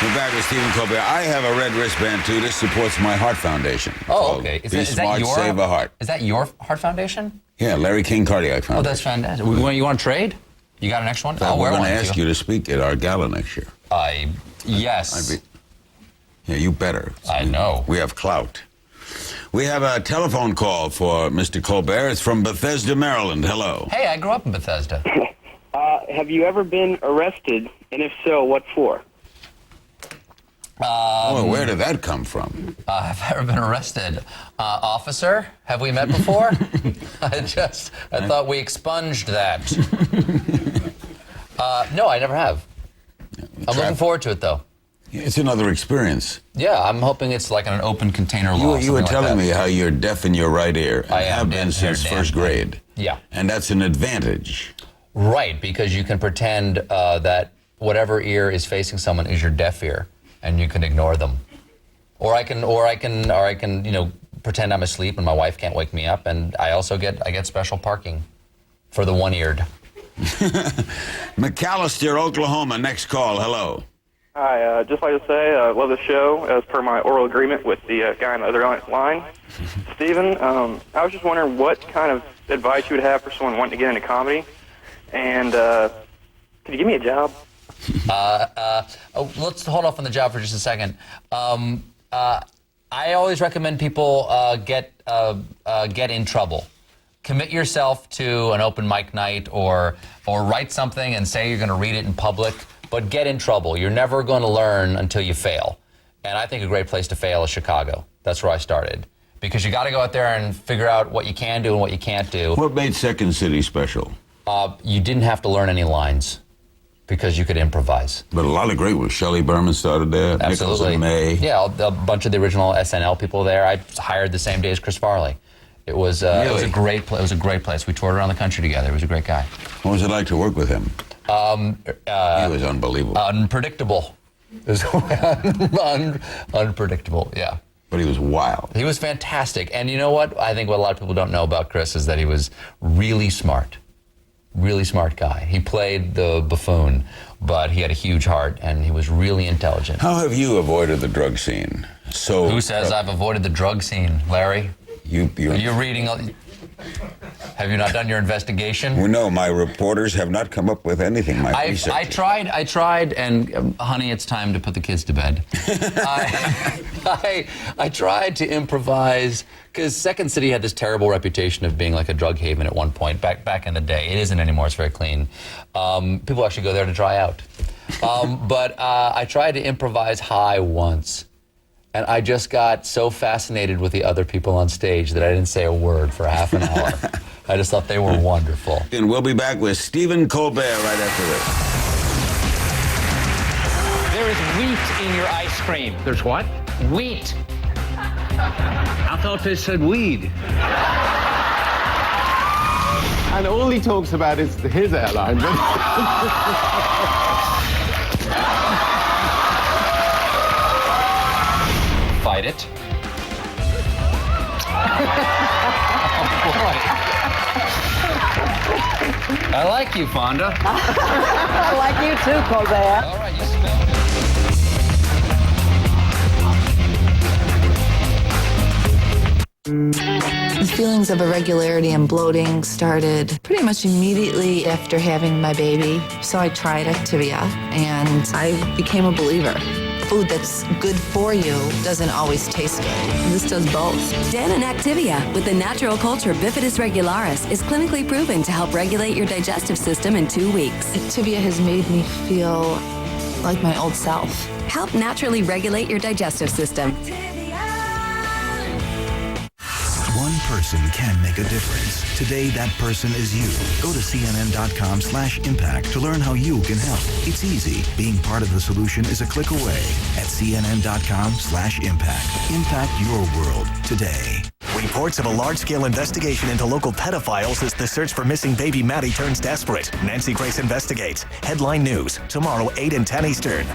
We're back with Stephen Colbert. I have a red wristband, too. This supports my heart foundation. Oh, okay. Be smart, save a heart. Is that your heart foundation? Yeah, Larry King Cardiac Foundation. Oh, that's fantastic. You want to trade? You got an extra one? We're going to ask you to speak at our gala next year. Yes. Yeah, you better. I know. We have clout. We have a telephone call for Mr. Colbert. It's from Bethesda, Maryland. Hello. Hey, I grew up in Bethesda. Have you ever been arrested? And if so, what for? Where did that come from? Have I ever been arrested? Officer, have we met before? I thought we expunged that. No, I never have. I'm looking forward to it, though. It's another experience. Yeah, I'm hoping it's like an open container law. You were telling me how you're deaf in your right ear. I have been since first grade. Yeah. And that's an advantage. Right, because you can pretend that whatever ear is facing someone is your deaf ear, and you can ignore them. Or I can, pretend I'm asleep and my wife can't wake me up, and I get special parking for the one-eared. McAllister, Oklahoma. Next call. Hello. Hi, just like to say, I love the show as per my oral agreement with the guy on the other line. Steven, I was just wondering what kind of advice you would have for someone wanting to get into comedy. And could you give me a job? Let's hold off on the job for just a second. I always recommend people get in trouble. Commit yourself to an open mic night or write something and say you're going to read it in public, but get in trouble. You're never going to learn until you fail. And I think a great place to fail is Chicago. That's where I started. Because you got to go out there and figure out what you can do and what you can't do. What made Second City special? You didn't have to learn any lines because you could improvise. But a lot of great ones. Shelley Berman started there. Absolutely. Nichols and May. Yeah, a bunch of the original SNL people there. I hired the same day as Chris Farley. It was Really? it was a great it was a great place. We toured around the country together. He was a great guy. What was it like to work with him? He was unbelievable. Unpredictable. It was unpredictable. Yeah. But he was wild. He was fantastic. And you know what? I think what a lot of people don't know about Chris is that he was really smart. Really smart guy. He played the buffoon, but he had a huge heart and he was really intelligent. How have you avoided the drug scene? So who says I've avoided the drug scene, Larry? You're reading. Have you not done your investigation? Well, no, my reporters have not come up with anything. I tried, and honey, it's time to put the kids to bed. I tried to improvise because Second City had this terrible reputation of being like a drug haven at one point back in the day. It isn't anymore. It's very clean. People actually go there to dry out. But I tried to improvise high once. And I just got so fascinated with the other people on stage that I didn't say a word for half an hour. I just thought they were wonderful. And we'll be back with Stephen Colbert right after this. There is wheat in your ice cream. There's what? Wheat. I thought they said weed. And all he talks about is his airline. Fight it. Oh, boy. I like you, Fonda. I like you too, Colbert. All right, you spelled The feelings of irregularity and bloating started pretty much immediately after having my baby. So I tried Activia, and I became a believer. Food that's good for you doesn't always taste good. This does both. Dannon Activia with the natural culture Bifidus regularis is clinically proven to help regulate your digestive system in 2 weeks. Activia has made me feel like my old self. Help naturally regulate your digestive system. One person can make a difference. Today, that person is you. Go to cnn.com/impact to learn how you can help. It's easy. Being part of the solution is a click away at cnn.com/impact. Impact your world today. Reports of a large-scale investigation into local pedophiles as the search for missing baby Maddie turns desperate. Nancy Grace investigates. Headline News, tomorrow 8 and 10 Eastern.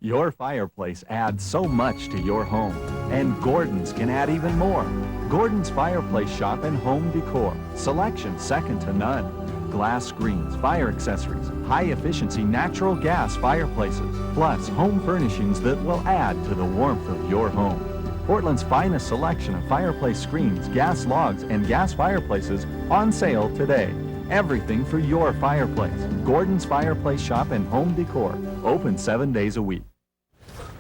Your fireplace adds so much to your home, and Gordon's can add even more. Gordon's Fireplace Shop and Home Decor. Selection second to none. Glass screens, fire accessories, high-efficiency natural gas fireplaces, plus home furnishings that will add to the warmth of your home. Portland's finest selection of fireplace screens, gas logs, and gas fireplaces on sale today. Everything for your fireplace. Gordon's Fireplace Shop and Home Decor. Open 7 days a week.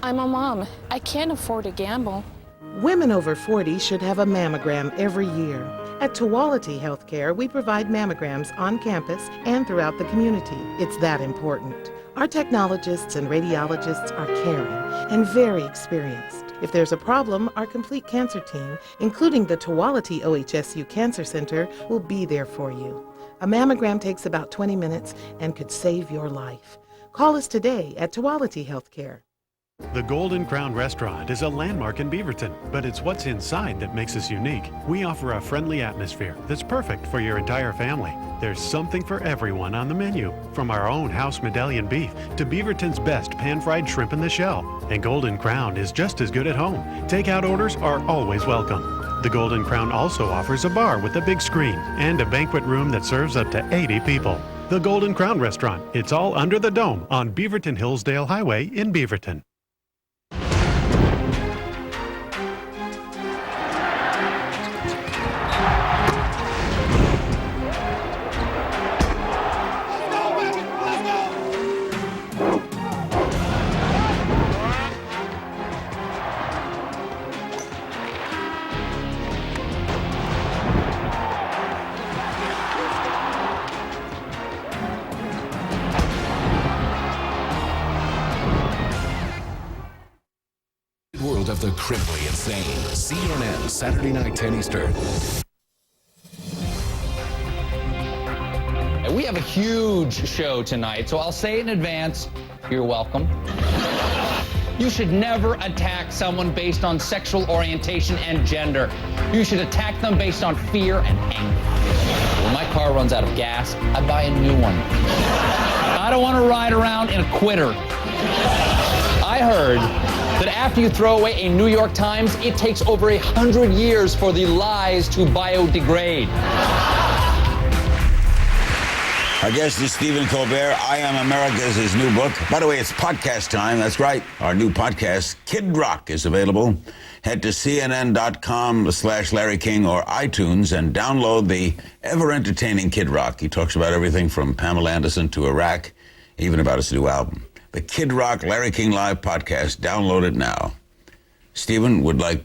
I'm a mom. I can't afford to gamble. Women over 40 should have a mammogram every year. At Tuality Healthcare, we provide mammograms on campus and throughout the community. It's that important. Our technologists and radiologists are caring and very experienced. If there's a problem, our complete cancer team, including the Tuality OHSU Cancer Center, will be there for you. A mammogram takes about 20 minutes and could save your life. Call us today at Tuality Healthcare. The Golden Crown Restaurant is a landmark in Beaverton, but it's what's inside that makes us unique. We offer a friendly atmosphere that's perfect for your entire family. There's something for everyone on the menu, from our own house medallion beef to Beaverton's best pan-fried shrimp in the shell. And Golden Crown is just as good at home. Takeout orders are always welcome. The Golden Crown also offers a bar with a big screen and a banquet room that serves up to 80 people. The Golden Crown Restaurant. It's all under the dome on Beaverton Hillsdale Highway in Beaverton. World of the criminally insane. CNN, Saturday night, 10 Eastern. We have a huge show tonight, so I'll say in advance, you're welcome. You should never attack someone based on sexual orientation and gender. You should attack them based on fear and anger. When my car runs out of gas, I buy a new one. I don't want to ride around in a quitter. I heard that after you throw away a New York Times, it takes over 100 years for the lies to biodegrade. Our guest is Stephen Colbert. I Am America is his new book. By the way, it's podcast time. That's right. Our new podcast, Kid Rock, is available. Head to cnn.com/Larry King or iTunes and download the ever-entertaining Kid Rock. He talks about everything from Pamela Anderson to Iraq, even about his new album. The Kid Rock Larry King Live podcast. Download it now. Stephen, would you like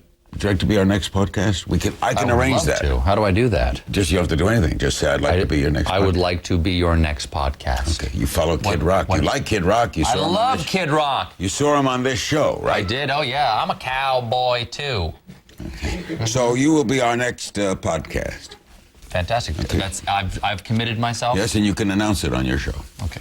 to be our next podcast? I can arrange that. To. How do I do that? Just you don't have to do anything. Just say I'd like to be your next. I would like to be your next podcast. Okay. You follow Kid Rock. You like Kid Rock. I love Kid Rock. You saw him on this show, right? I did. Oh yeah. I'm a cowboy too. Okay. So you will be our next podcast. Fantastic. Okay. I've committed myself. Yes, and you can announce it on your show. Okay.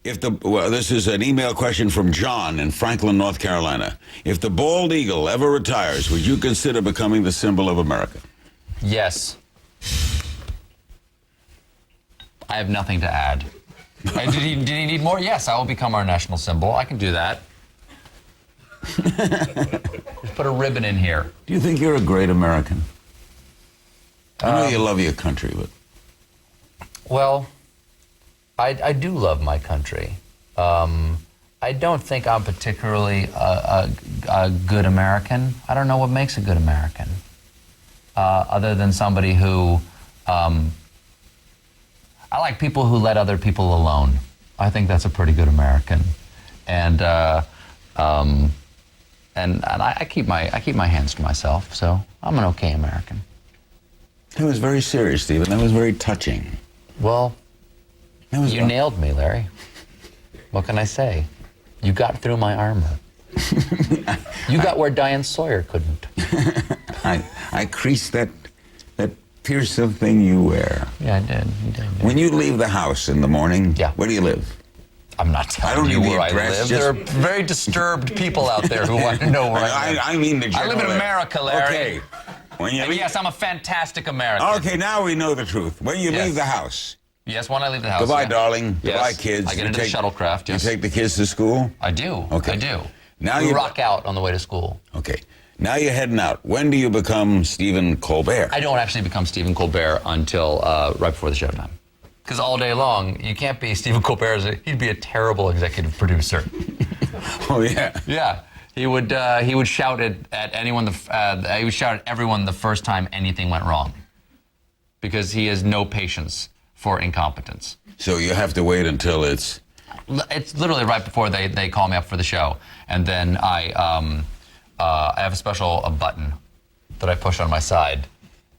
This is an email question from John in Franklin, North Carolina. If the bald eagle ever retires, would you consider becoming the symbol of America? Yes. I have nothing to add. Did he need more? Yes, I will become our national symbol. I can do that. Just put a ribbon in here. Do you think you're a great American? I know you love your country, but... Well, I do love my country. I don't think I'm particularly a good American. I don't know what makes a good American, other than somebody who... I like people who let other people alone. I think that's a pretty good American. And I keep my hands to myself, so I'm an okay American. That was very serious, Stephen. That was very touching. Well, you nailed me, Larry. What can I say? You got through my armor. You got where Diane Sawyer couldn't. I creased that piercing thing you wear. Yeah, I did. You did. When you leave the house in the morning, where do you live? I'm not telling you where I live. There are very disturbed people out there who want to know where I live. I mean the general. I live in America, Larry. Okay. Yes, I'm a fantastic American. Okay, now we know the truth. When you leave the house. Yes, when I leave the house. Goodbye, darling. Yes. Goodbye, kids. I get into the shuttlecraft, yes. You take the kids to school? I do. Okay. I do. Now we rock out on the way to school. Okay. Now you're heading out. When do you become Stephen Colbert? I don't actually become Stephen Colbert until right before the showtime. Because all day long, you can't be Stephen Colbert. He'd be a terrible executive producer. Oh, yeah. Yeah. He would shout at anyone. He would shout at everyone the first time anything went wrong, because he has no patience for incompetence. So you have to wait until it's literally right before they call me up for the show, and then I have a special button that I push on my side.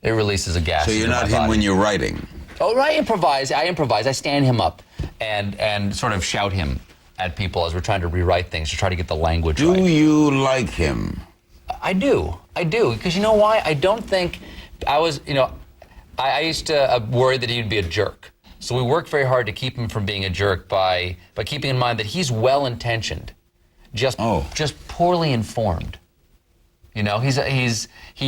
It releases a gas. So you're not him when you're writing. Oh, I improvise. I stand him up and sort of shout him at people as we're trying to rewrite things to try to get the language right. Do you like him? I do. Because you know why? I don't think I was, I used to worry that he'd be a jerk. So we worked very hard to keep him from being a jerk by keeping in mind that he's well-intentioned, just poorly informed. He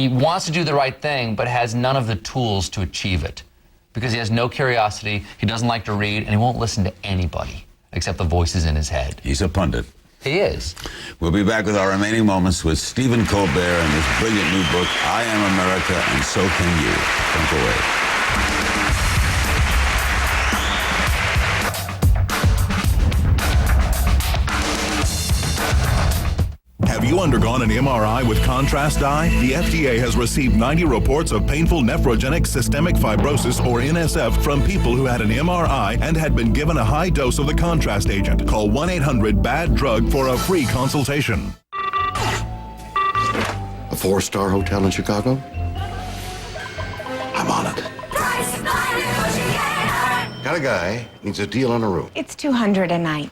wants to do the right thing, but has none of the tools to achieve it. Because he has no curiosity, he doesn't like to read, and he won't listen to anybody except the voices in his head. He's a pundit. He is. We'll be back with our remaining moments with Stephen Colbert and his brilliant new book, I Am America, and So Can You. Don't go away. undergone an MRI with contrast dye? The FDA has received 90 reports of painful nephrogenic systemic fibrosis, or NSF, from people who had an MRI and had been given a high dose of the contrast agent. Call 1-800-BAD-DRUG for a free consultation. A 4-star hotel in Chicago? I'm on it. Got a guy, needs a deal on a room. It's $200 a night.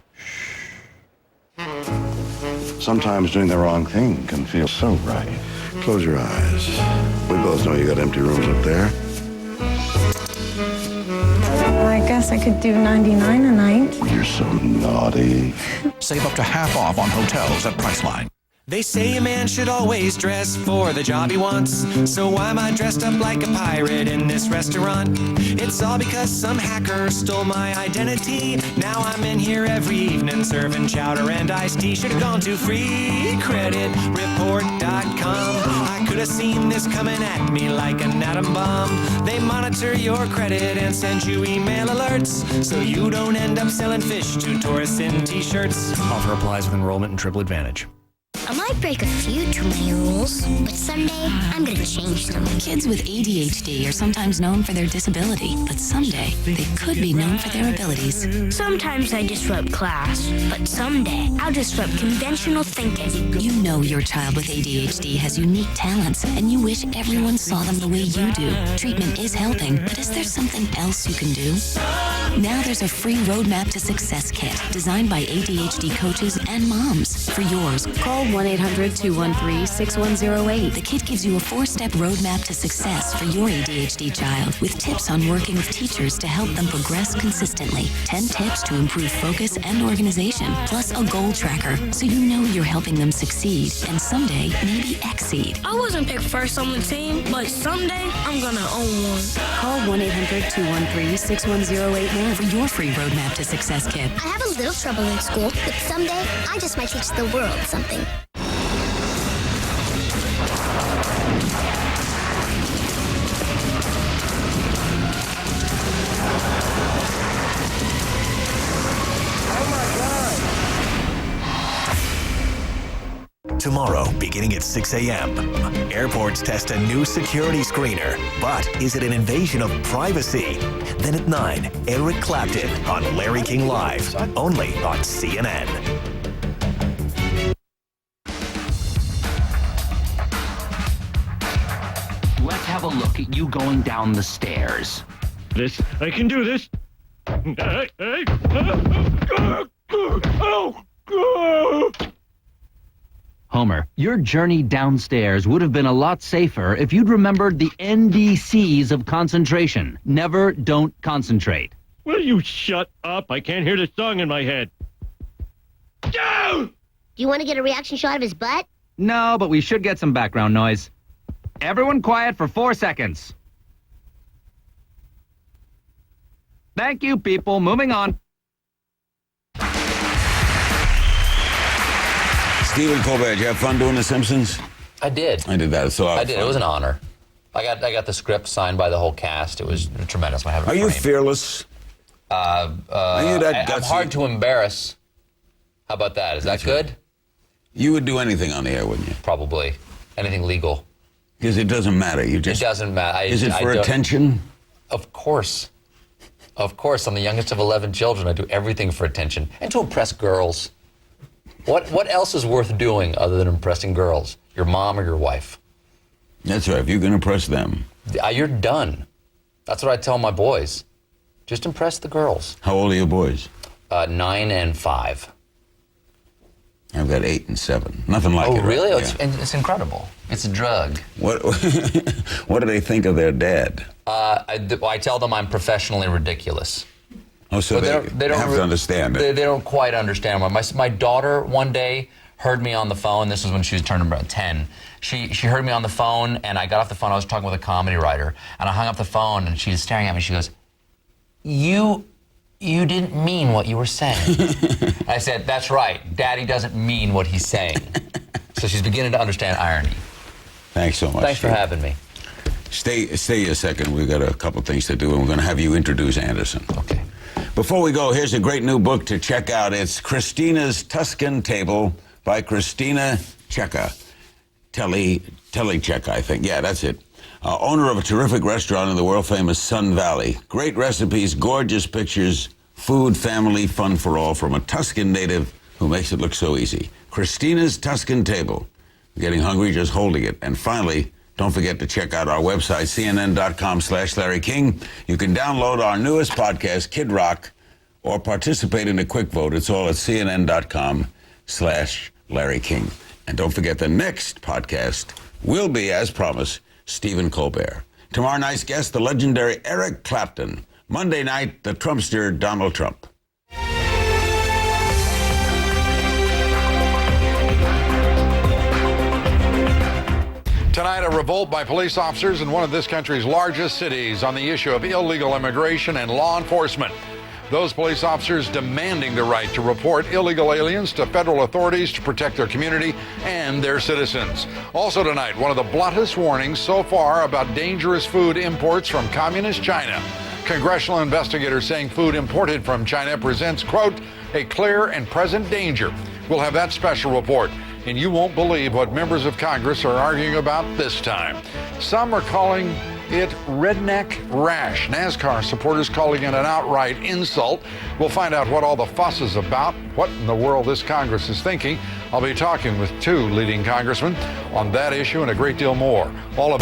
Sometimes doing the wrong thing can feel so right. Close your eyes. We both know you got empty rooms up there. I guess I could do $99 a night. You're so naughty. Save up to half off on hotels at Priceline. They say a man should always dress for the job he wants. So why am I dressed up like a pirate in this restaurant? It's all because some hacker stole my identity. Now I'm in here every evening serving chowder and iced tea. Should have gone to freecreditreport.com. I could have seen this coming at me like an atom bomb. They monitor your credit and send you email alerts, so you don't end up selling fish to tourists in t-shirts. Offer applies with enrollment and Triple Advantage. I might break a few too many rules, but someday I'm gonna change them. Kids with ADHD are sometimes known for their disability, but someday they could be known for their abilities. Sometimes I disrupt class, but someday I'll disrupt conventional thinking. You know your child with ADHD has unique talents, and you wish everyone saw them the way you do. Treatment is helping, but is there something else you can do? Now there's a free Roadmap to Success kit designed by ADHD coaches and moms. For yours, call 1-800-213-6108. The kit gives you a 4-step roadmap to success for your ADHD child with tips on working with teachers to help them progress consistently, 10 tips to improve focus and organization, plus a goal tracker so you know you're helping them succeed and someday maybe exceed. I wasn't picked first on the team, but someday I'm gonna own one. Call 1-800-213-6108 now for your free Roadmap to Success kit. I have a little trouble in school, but someday I just might teach the world something. Tomorrow, beginning at 6 a.m., airports test a new security screener. But is it an invasion of privacy? Then at 9, Eric Clapton on Larry King Live, only on CNN. Let's have a look at you going down the stairs. I can do this. Homer, your journey downstairs would have been a lot safer if you'd remembered the NDCs of concentration. Never, don't concentrate. Will you shut up? I can't hear the song in my head. Do you want to get a reaction shot of his butt? No, but we should get some background noise. Everyone quiet for 4 seconds. Thank you, people. Moving on. Stephen Colbert, did you have fun doing The Simpsons? I did. I did that. I did. It was an honor. I got the script signed by the whole cast. It was tremendous. Are you fearless? Are you that gutsy? I'm hard to embarrass. How about that? Is that good? You would do anything on the air, wouldn't you? Probably. Anything legal. Because it doesn't matter. It doesn't matter. Is it for attention? Of course. Of course. I'm the youngest of 11 children. I do everything for attention and to impress girls. What else is worth doing other than impressing girls? Your mom or your wife? That's right. If you can impress them. You're done. That's what I tell my boys. Just impress the girls. How old are your boys? 9 and 5. I've got 8 and 7. Nothing like it. Oh, really? Right? It's incredible. It's a drug. What do they think of their dad? I tell them I'm professionally ridiculous. Oh, so they don't have to understand it. They don't quite understand. My daughter one day heard me on the phone. This was when she was turning about 10. She heard me on the phone, and I got off the phone. I was talking with a comedy writer, and I hung up the phone, and she was staring at me. She goes, You didn't mean what you were saying. I said, that's right. Daddy doesn't mean what he's saying. So she's beginning to understand irony. Thanks so much. Thanks for having me. Stay a second. We've got a couple things to do, and we're going to have you introduce Anderson. Okay. Before we go, here's a great new book to check out. It's Christina's Tuscan Table by Christina Telecheka, I think. Yeah, that's it. Owner of a terrific restaurant in the world-famous Sun Valley. Great recipes, gorgeous pictures, food, family, fun for all from a Tuscan native who makes it look so easy. Christina's Tuscan Table. Getting hungry just holding it. And finally, don't forget to check out our website, cnn.com/Larry King. You can download our newest podcast, Kid Rock, or participate in a quick vote. It's all at cnn.com/Larry King. And don't forget the next podcast will be, as promised, Stephen Colbert. Tomorrow night's guest, the legendary Eric Clapton. Monday night, the Trumpster Donald Trump. Tonight, a revolt by police officers in one of this country's largest cities on the issue of illegal immigration and law enforcement. Those police officers demanding the right to report illegal aliens to federal authorities to protect their community and their citizens. Also tonight, one of the bluntest warnings so far about dangerous food imports from communist China. Congressional investigators saying food imported from China presents, quote, a clear and present danger. We'll have that special report. And you won't believe what members of Congress are arguing about this time. Some are calling it redneck rash. NASCAR supporters calling it an outright insult. We'll find out what all the fuss is about, what in the world this Congress is thinking. I'll be talking with two leading congressmen on that issue and a great deal more. All of